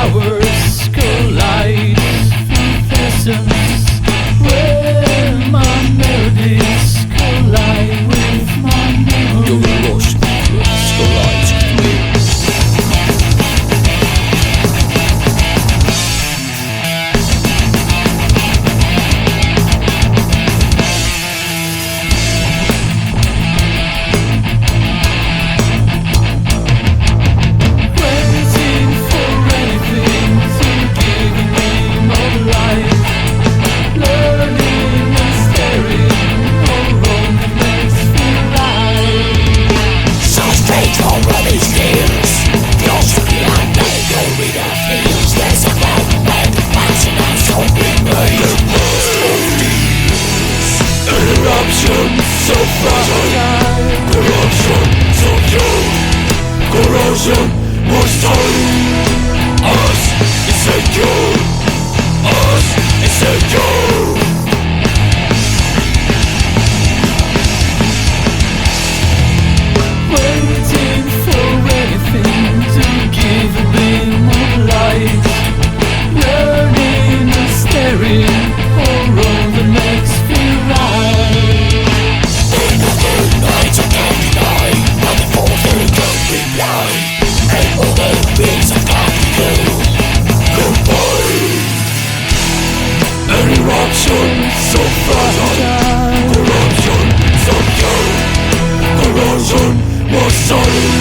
powers collide through essence, where my melodies collide with my memories. Your lost collides with me. So fragile, corruption so pure, corrosion was done. Us insecure, us insecure. Waiting for anything to give a bit more light, learning and staring for all that makes me right. Eruption so fragile, corruption so pure, corrosion was solid.